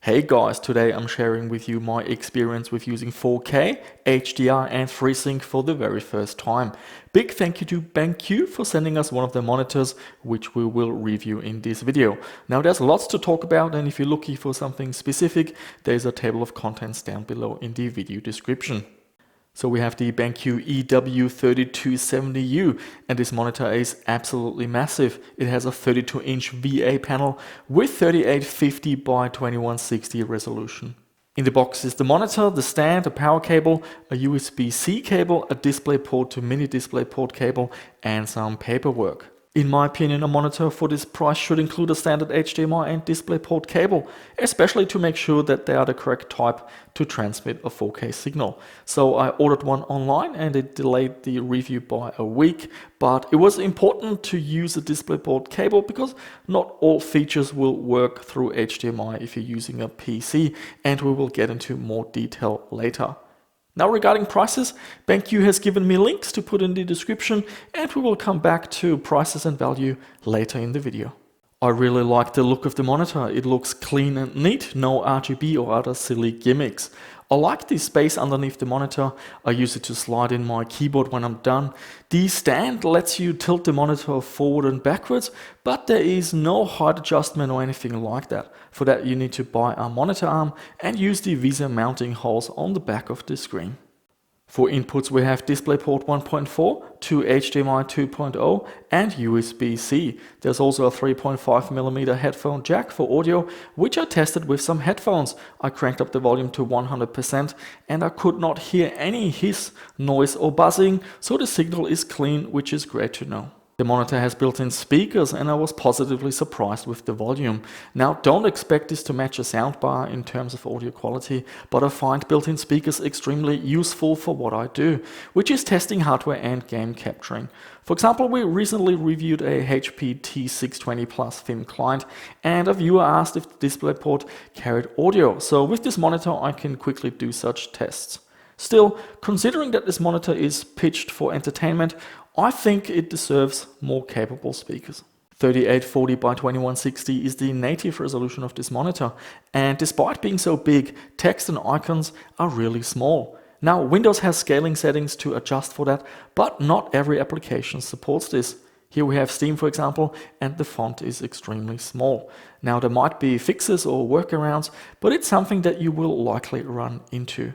Hey guys, today I'm sharing with you my experience with using 4K, HDR and FreeSync for the very first time. Big thank you to BenQ for sending us one of their monitors, which we will review in this video. Now there's lots to talk about, and if you're looking for something specific, there's a table of contents down below in the video description. So we have the BenQ EW3270U, and this monitor is absolutely massive. It has a 32-inch VA panel with 3850 by 2160 resolution. In the box is the monitor, the stand, a power cable, a USB-C cable, a DisplayPort to mini DisplayPort cable, and some paperwork. In my opinion, a monitor for this price should include a standard HDMI and DisplayPort cable, especially to make sure that they are the correct type to transmit a 4K signal. So I ordered one online and it delayed the review by a week, but it was important to use a DisplayPort cable because not all features will work through HDMI if you're using a PC, and we will get into more detail later. Now regarding prices, BenQ has given me links to put in the description, and we will come back to prices and value later in the video. I really like the look of the monitor. It looks clean and neat, no RGB or other silly gimmicks. I like the space underneath the monitor. I use it to slide in my keyboard when I'm done. The stand lets you tilt the monitor forward and backwards, but there is no height adjustment or anything like that. For that you need to buy a monitor arm and use the VESA mounting holes on the back of the screen. For inputs we have DisplayPort 1.4 to HDMI 2.0 and USB-C. There's also a 3.5mm headphone jack for audio, which I tested with some headphones. I cranked up the volume to 100% and I could not hear any hiss, noise or buzzing, so the signal is clean, which is great to know. The monitor has built-in speakers and I was positively surprised with the volume. Now don't expect this to match a soundbar in terms of audio quality, but I find built-in speakers extremely useful for what I do, which is testing hardware and game capturing. For example, we recently reviewed a HP T620 Plus thin client, and a viewer asked if the DisplayPort carried audio, so with this monitor I can quickly do such tests. Still, considering that this monitor is pitched for entertainment, I think it deserves more capable speakers. 3840 by 2160 is the native resolution of this monitor, and despite being so big, text and icons are really small. Now, Windows has scaling settings to adjust for that, but not every application supports this. Here we have Steam, for example, and the font is extremely small. Now, there might be fixes or workarounds, but it's something that you will likely run into.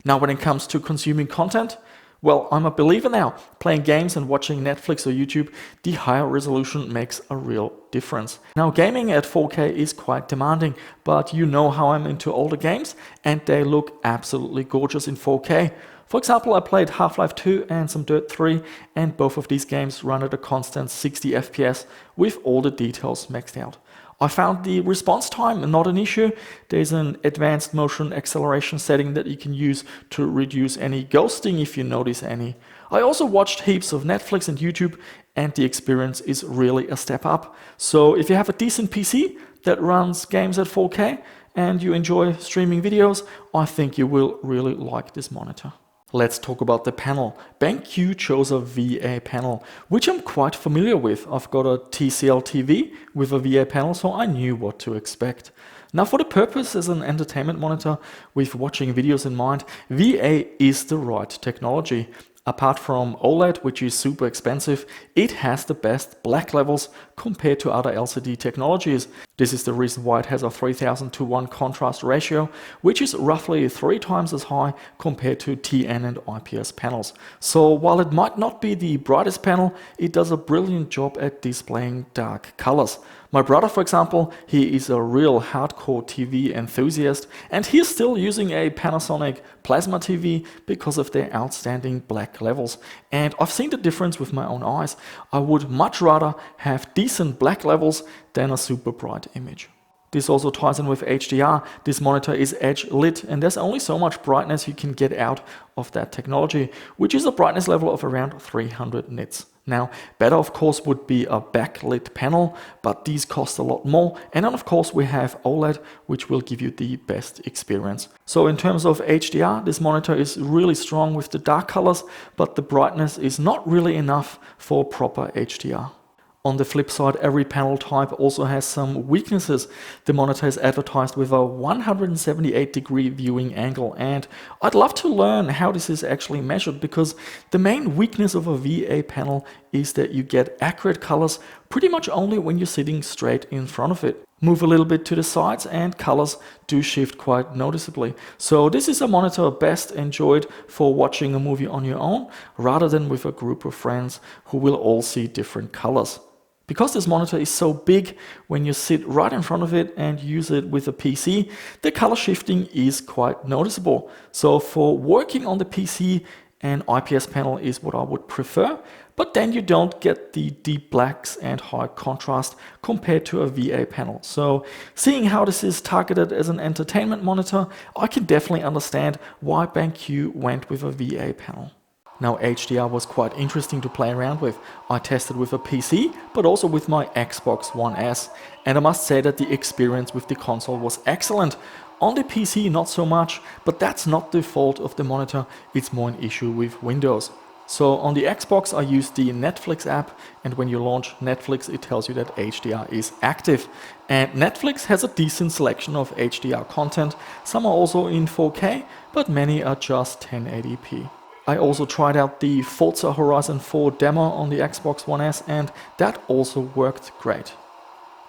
Now, when it comes to consuming content, well, I'm a believer now. Playing games and watching Netflix or YouTube, the higher resolution makes a real difference. Now, gaming at 4K is quite demanding, but you know how I'm into older games, and they look absolutely gorgeous in 4K. For example, I played Half-Life 2 and some Dirt 3, and both of these games run at a constant 60 FPS with all the details maxed out. I found the response time not an issue. There's an advanced motion acceleration setting that you can use to reduce any ghosting if you notice any. I also watched heaps of Netflix and YouTube, and the experience is really a step up. So if you have a decent PC that runs games at 4K and you enjoy streaming videos, I think you will really like this monitor. Let's talk about the panel. BenQ chose a VA panel, which I'm quite familiar with. I've got a TCL TV with a VA panel, so I knew what to expect. Now, for the purpose as an entertainment monitor with watching videos in mind, VA is the right technology. Apart from OLED, which is super expensive, it has the best black levels compared to other LCD technologies. This is the reason why it has a 3000:1 contrast ratio, which is roughly 3 times as high compared to TN and IPS panels. So while it might not be the brightest panel, it does a brilliant job at displaying dark colors. My brother, for example, he is a real hardcore TV enthusiast, and he is still using a Panasonic plasma TV because of their outstanding black levels. And I've seen the difference with my own eyes. I would much rather have decent black levels than a super bright image. This also ties in with HDR. This monitor is edge lit, and there's only so much brightness you can get out of that technology, which is a brightness level of around 300 nits. Now, better of course would be a backlit panel, but these cost a lot more. And then of course we have OLED, which will give you the best experience. So in terms of HDR, this monitor is really strong with the dark colors, but the brightness is not really enough for proper HDR. On the flip side, every panel type also has some weaknesses. The monitor is advertised with a 178-degree viewing angle, and I'd love to learn how this is actually measured, because the main weakness of a VA panel is that you get accurate colors pretty much only when you're sitting straight in front of it. Move a little bit to the sides and colors do shift quite noticeably. So this is a monitor best enjoyed for watching a movie on your own, rather than with a group of friends who will all see different colors. Because this monitor is so big, when you sit right in front of it and use it with a PC, the color shifting is quite noticeable. So for working on the PC, an IPS panel is what I would prefer, but then you don't get the deep blacks and high contrast compared to a VA panel. So seeing how this is targeted as an entertainment monitor, I can definitely understand why BenQ went with a VA panel. Now, HDR was quite interesting to play around with. I tested with a PC, but also with my Xbox One S, and I must say that the experience with the console was excellent. On the PC not so much, but that's not the fault of the monitor, it's more an issue with Windows. So on the Xbox I used the Netflix app, and when you launch Netflix it tells you that HDR is active. And Netflix has a decent selection of HDR content. Some are also in 4K, but many are just 1080p. I also tried out the Forza Horizon 4 demo on the Xbox One S, and that also worked great.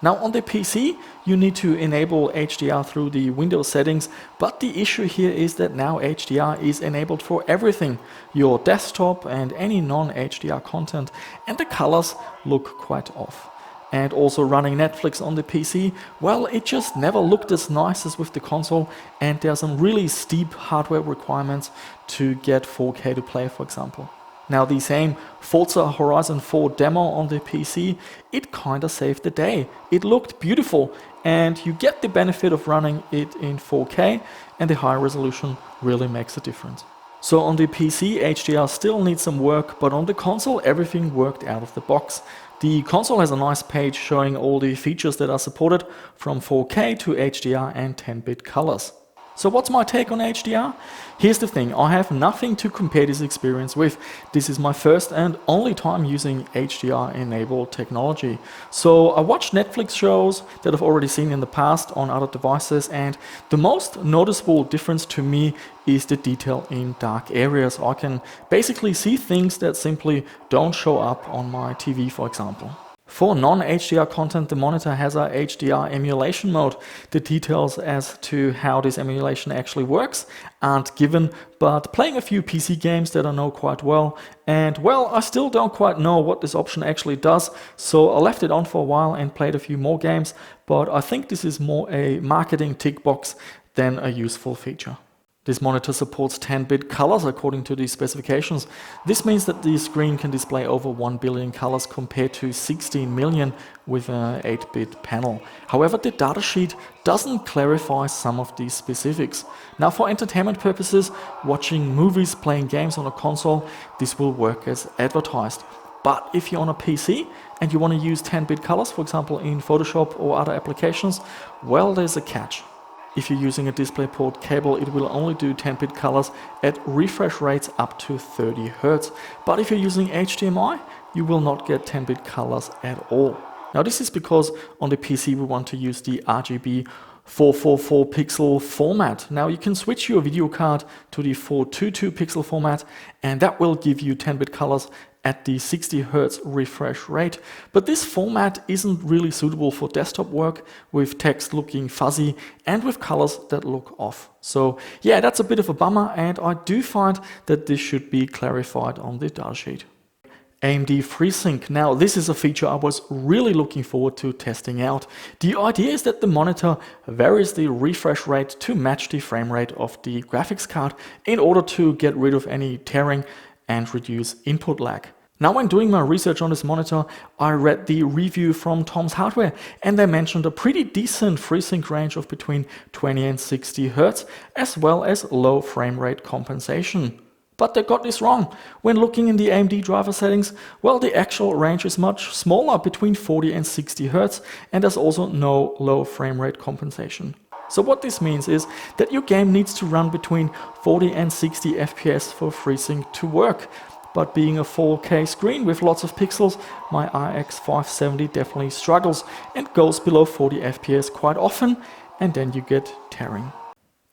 Now on the PC you need to enable HDR through the Windows settings, but the issue here is that now HDR is enabled for everything, your desktop and any non-HDR content, and the colors look quite off. And also running Netflix on the PC, well, it just never looked as nice as with the console, and there are some really steep hardware requirements to get 4K to play, for example. Now the same Forza Horizon 4 demo on the PC, it kinda saved the day. It looked beautiful, and you get the benefit of running it in 4K, and the high resolution really makes a difference. So on the PC, HDR still needs some work, but on the console everything worked out of the box. The console has a nice page showing all the features that are supported, from 4K to HDR and 10-bit colors. So what's my take on HDR? Here's the thing, I have nothing to compare this experience with. This is my first and only time using HDR enabled technology. So I watched Netflix shows that I've already seen in the past on other devices, and the most noticeable difference to me is the detail in dark areas. I can basically see things that simply don't show up on my TV, for example. For non-HDR content, the monitor has a HDR emulation mode. The details as to how this emulation actually works aren't given, but playing a few PC games that I know quite well, and well, I still don't quite know what this option actually does, so I left it on for a while and played a few more games, but I think this is more a marketing tick box than a useful feature. This monitor supports 10-bit colors according to the specifications. This means that the screen can display over 1 billion colors compared to 16 million with an 8-bit panel. However, the datasheet doesn't clarify some of these specifics. Now, for entertainment purposes, watching movies, playing games on a console, this will work as advertised. But if you're on a PC and you want to use 10-bit colors, for example in Photoshop or other applications, well, there's a catch. If you're using a DisplayPort cable, it will only do 10-bit colors at refresh rates up to 30 Hz. But if you're using HDMI, you will not get 10-bit colors at all. Now this is because on the PC we want to use the RGB 444 pixel format. Now you can switch your video card to the 422 pixel format, and that will give you 10-bit colors at the 60 Hz refresh rate. But this format isn't really suitable for desktop work, with text looking fuzzy and with colors that look off. So yeah, that's a bit of a bummer, and I do find that this should be clarified on the datasheet. AMD FreeSync. Now this is a feature I was really looking forward to testing out. The idea is that the monitor varies the refresh rate to match the frame rate of the graphics card in order to get rid of any tearing and reduce input lag. Now, when doing my research on this monitor, I read the review from Tom's Hardware, and they mentioned a pretty decent FreeSync range of between 20 and 60 Hz, as well as low frame rate compensation. But they got this wrong. When looking in the AMD driver settings, well, the actual range is much smaller, between 40 and 60 Hz, and there's also no low frame rate compensation. So what this means is that your game needs to run between 40 and 60 FPS for FreeSync to work. but being a 4K screen with lots of pixels, my RX 570 definitely struggles and goes below 40 FPS quite often, and then you get tearing.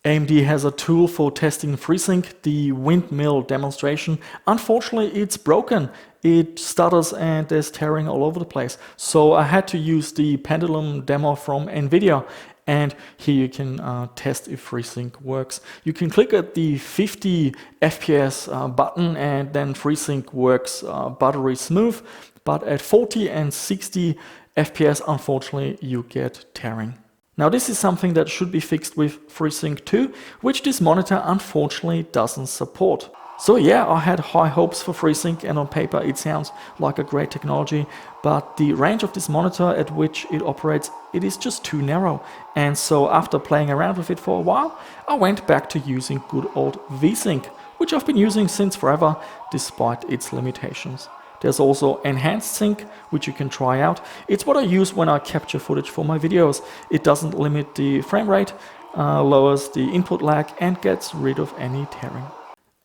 AMD has a tool for testing FreeSync, the windmill demonstration. Unfortunately, it's broken. It stutters and there's tearing all over the place. So I had to use the pendulum demo from NVIDIA. And here you can test if FreeSync works. You can click at the 50 FPS button and then FreeSync works buttery smooth. But at 40 and 60 FPS, unfortunately, you get tearing. Now this is something that should be fixed with FreeSync 2, which this monitor unfortunately doesn't support. So yeah, I had high hopes for FreeSync, and on paper it sounds like a great technology, but the range of this monitor at which it operates, it is just too narrow. And so after playing around with it for a while, I went back to using good old VSync, which I've been using since forever despite its limitations. There's also Enhanced Sync, which you can try out. It's what I use when I capture footage for my videos. It doesn't limit the frame rate, lowers the input lag, and gets rid of any tearing.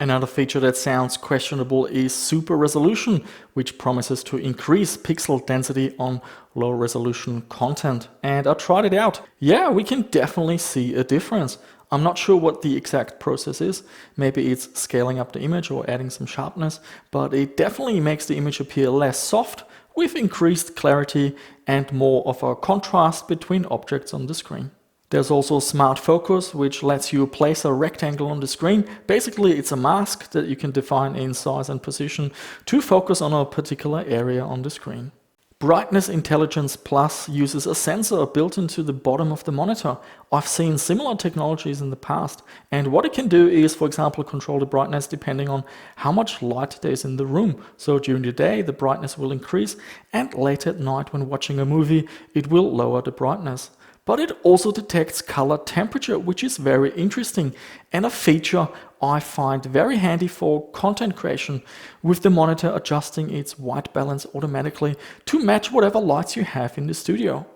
Another feature that sounds questionable is Super Resolution, which promises to increase pixel density on low resolution content. And I tried it out. Yeah, we can definitely see a difference. I'm not sure what the exact process is. Maybe it's scaling up the image or adding some sharpness, but it definitely makes the image appear less soft with increased clarity and more of a contrast between objects on the screen. There's also Smart Focus, which lets you place a rectangle on the screen. Basically, it's a mask that you can define in size and position to focus on a particular area on the screen. Brightness Intelligence Plus uses a sensor built into the bottom of the monitor. I've seen similar technologies in the past, and what it can do is, for example, control the brightness depending on how much light there is in the room. So during the day, the brightness will increase, and late at night when watching a movie, it will lower the brightness. But it also detects color temperature, which is very interesting, and a feature I find very handy for content creation, with the monitor adjusting its white balance automatically to match whatever lights you have in the studio.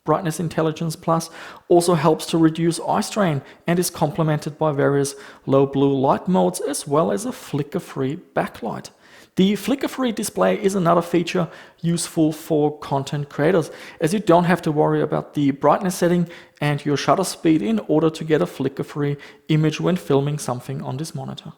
Brightness Intelligence Plus also helps to reduce eye strain and is complemented by various low blue light modes as well as a flicker-free backlight. The flicker-free display is another feature useful for content creators, as you don't have to worry about the brightness setting and your shutter speed in order to get a flicker-free image when filming something on this monitor.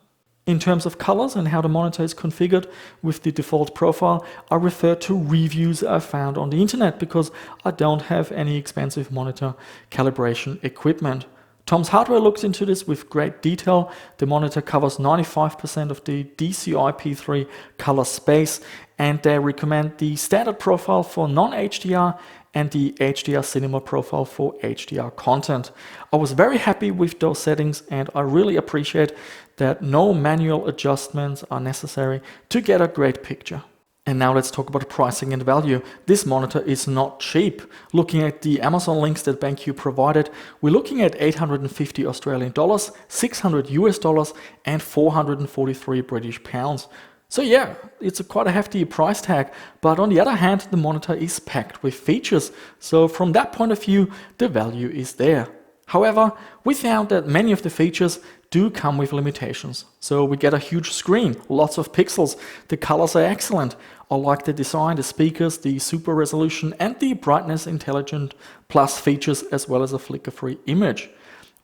In terms of colors and how the monitor is configured with the default profile, I refer to reviews I found on the internet because I don't have any expensive monitor calibration equipment. Tom's Hardware looks into this with great detail. The monitor covers 95% of the DCI-P3 color space, and they recommend the standard profile for non-HDR and the HDR cinema profile for HDR content. I was very happy with those settings, and I really appreciate that no manual adjustments are necessary to get a great picture. And now let's talk about pricing and value. This monitor is not cheap. Looking at the Amazon links that BenQ provided, we're looking at 850 Australian dollars, 600 US dollars, and 443 British pounds. So yeah, it's quite a hefty price tag, but on the other hand, the monitor is packed with features. So from that point of view, the value is there. However, we found that many of the features do come with limitations. So we get a huge screen, lots of pixels, the colors are excellent. I like the design, the speakers, the super resolution, and the brightness intelligent plus features, as well as a flicker-free image.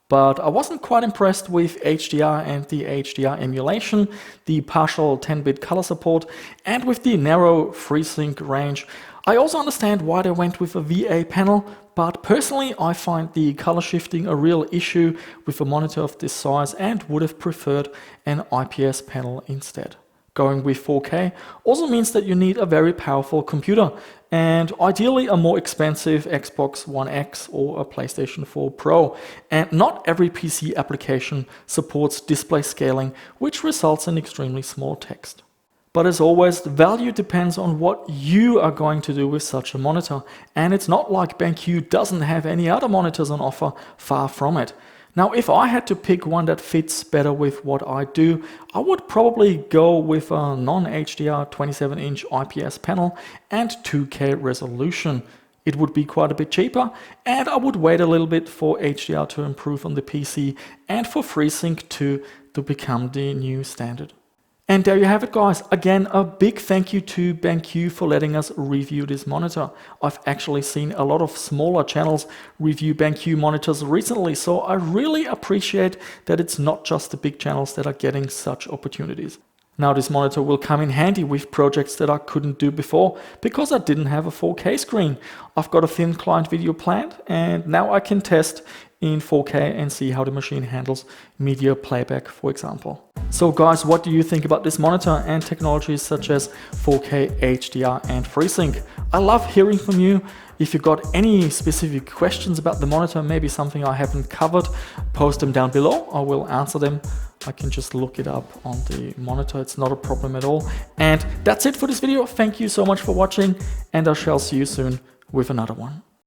But I wasn't quite impressed with HDR and the HDR emulation, the partial 10-bit color support, and with the narrow FreeSync range. I also understand why they went with a VA panel, but personally I find the color shifting a real issue with a monitor of this size and would have preferred an IPS panel instead. Going with 4K also means that you need a very powerful computer, and ideally a more expensive Xbox One X or a PlayStation 4 Pro. And not every PC application supports display scaling, which results in extremely small text. But as always, the value depends on what you are going to do with such a monitor, and it's not like BenQ doesn't have any other monitors on offer, far from it. Now, if I had to pick one that fits better with what I do, I would probably go with a non-HDR 27-inch IPS panel and 2K resolution. It would be quite a bit cheaper, and I would wait a little bit for HDR to improve on the PC and for FreeSync 2 to become the new standard. And there you have it, guys. Again, a big thank you to BenQ for letting us review this monitor. I've actually seen a lot of smaller channels review BenQ monitors recently, so I really appreciate that it's not just the big channels that are getting such opportunities. Now this monitor will come in handy with projects that I couldn't do before because I didn't have a 4K screen. I've got a thin client video planned, and now I can test in 4K and see how the machine handles media playback, for example. So guys, what do you think about this monitor and technologies such as 4K, HDR and FreeSync? I love hearing from you. If you got any specific questions about the monitor, maybe something I haven't covered, post them down below. I will answer them. I can just look it up on the monitor. It's not a problem at all. And that's it for this video. Thank you so much for watching, and I shall see you soon with another one.